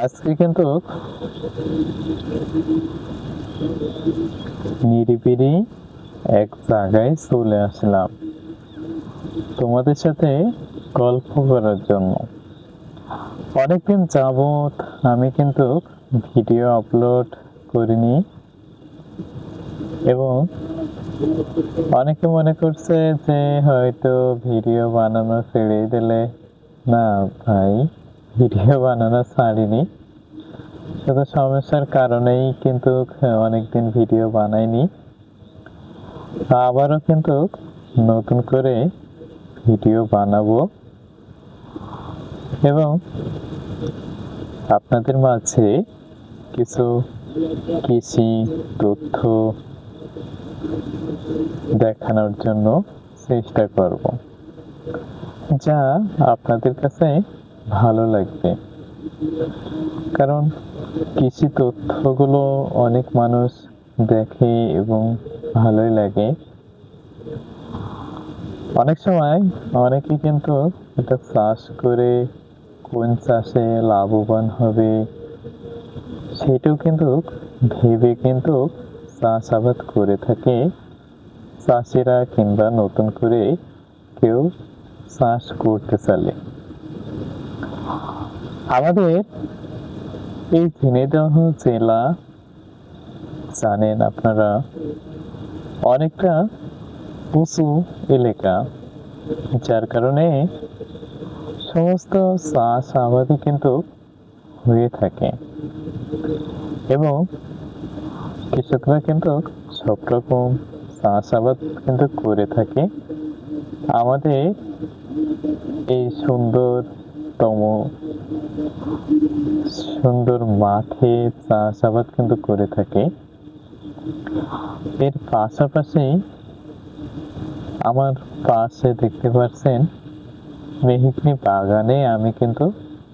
আজকে কিন্তু নিরিবিলি এক জায়গায় চলে আসলাম তোমাদের সাথে গল্প করার জন্য। অনেকদিন যাবত আমি কিন্তু ভিডিও আপলোড করিনি এবং অনেকে মনে করছে যে হয়তো ভিডিও বানানো ছেড়ে দিলে। না ভাই, ভিডিও বানানো ছাড়িনি, শুধু সমস্যার কারণেই কিন্তু অনেকদিন ভিডিও বানাইনি। আবারও কিন্তু নতুন করে ভিডিও বানাবো এবং আপনাদের মাঝে কিছু কৃষি তথ্য দেখানোর জন্য চেষ্টা করব, যা আপনাদের কাছে ভালো লাগবে। কারণ কৃষি তথ্যগুলো অনেক মানুষ দেখে এবং ভালোই লাগে। অনেক সময় অনেকে কিন্তু এটা চাষ করে কোন চাষে লাভবান হবে সেটাও কিন্তু ভেবে কিন্তু চাষাবাদ করে থাকে চাষিরা, কিংবা নতুন করে কেউ চাষ করতে চাইলে। আমাদের এই ঝিনাইদহ জেলা জানেন আপনারা অনেকটা উঁচু এলাকা, যার কারণে সমস্ত চাষ আবাদই কিন্তু হয়ে থাকে এবং কৃষকরা কিন্তু সব রকম চাষাবাদ কিন্তু করে থাকে। আমাদের এই সুন্দর মাঠে চাষাবাদ কিন্তু করে থাকে। এর পাশাপাশি আমার পাশে দেখতে পাচ্ছেন মেহগনি বাগানে আমি কিন্তু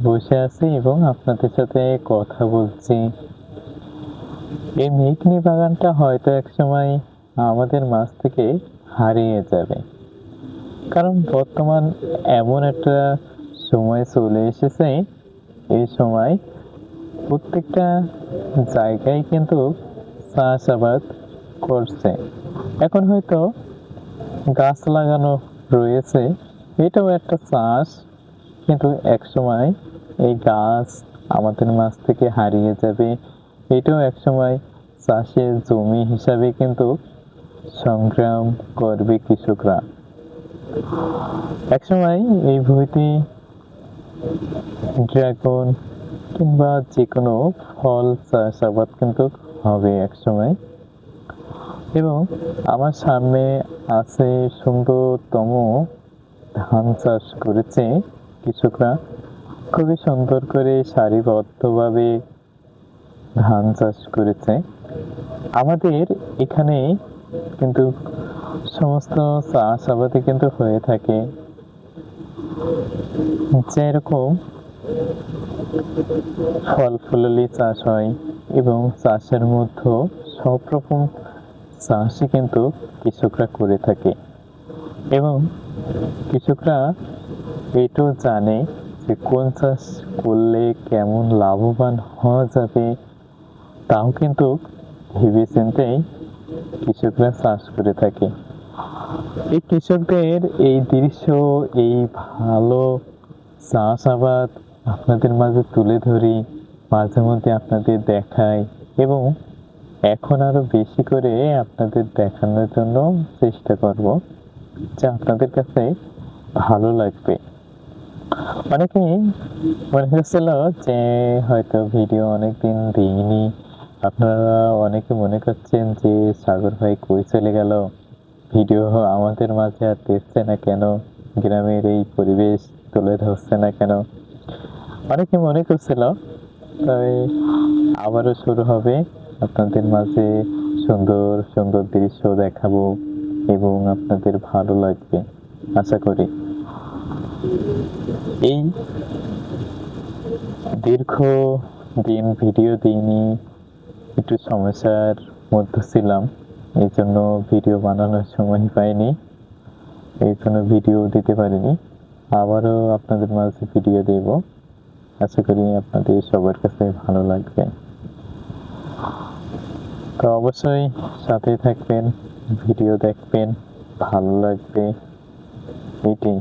বসে আছি এবং আপনাদের সাথে কথা বলছি। এই মেহগনি বাগানটা হয়তো একসময় আমাদের মাঝ থেকে হারিয়ে যাবে, কারণ বর্তমান এমন একটা সময় চলে এসেছে, এই সময় প্রত্যেকটা জায়গায় কিন্তু চাষাবাদ করছে। এখন হয়তো গাছ লাগানো রয়েছে, এটাও একটা চাষ, কিন্তু একসময় এই গাছ আমাদের মাঝ থেকে হারিয়ে যাবে। এটাও একসময় চাষের জমি হিসাবে কিন্তু সংগ্রাম করবে কৃষকরা। একসময় এই ভূমিতে ড্রাগন কিংবা যে কোনো ফল চাষাবাদ কিন্তু হবে একসময়। এবং আমার সামনে আছে সুন্দরতম ধান চাষ করেছে কৃষকরা, খুবই সুন্দর করে সারিবদ্ধভাবে ধান চাষ করেছে। আমাদের এখানে কিন্তু সমস্ত চাষাবাদই কিন্তু হয়ে থাকে, যেরকম ফল ফুলালি চাষ হয় এবং চাষের মধ্যে সব রকম চাষই কিন্তু কৃষকরা করে থাকে। এবং কৃষকরা এটাও জানে যে কোন চাষ করলে কেমন লাভবান হওয়া যাবে, তাও কিন্তু ভেবে চিন্তেই কৃষকরা চাষ করে থাকে। এই কৃষকদের এই দৃশ্য, এই ভালো চাষাবাদ আপনাদের মাঝে তুলে ধরি, মাঝে মধ্যে আপনাদের দেখাই এবং এখন আরো বেশি করে আপনাদের দেখানোর জন্য চেষ্টা করব, যা আপনাদের কাছে ভালো লাগবে। অনেকে মনে হচ্ছিল যে হয়তো ভিডিও অনেকদিন দিইনি, আপনারা অনেকে মনে করছেন যে সাগর ভাই কই চলে গেল, ভিডিও আমাদের মাঝে আর দেখছে না কেন, গ্রামের এই পরিবেশ তুলে ধরছে না কেন, অনেকে মনে করছিল। তবে আবারও শুরু হবে, আপনাদের মাঝে সুন্দর সুন্দর দৃশ্য দেখাবো এবং আপনাদের ভালো লাগবে আশা করি। এই দীর্ঘ দিন ভিডিও দিইনি, একটু সমস্যার মধ্যে ছিলাম, এই জন্য ভিডিও বানানোর সময় পাইনি, এই জন্য ভিডিও দিতে পারিনি। আবারও আপনাদের মাঝে ভিডিও দেব। আশা করি আপনাদের সবার কাছে ভালো লাগবে। তো অবশ্যই সাথে থাকবেন, ভিডিও দেখবেন, ভালো লাগবে, এটাই।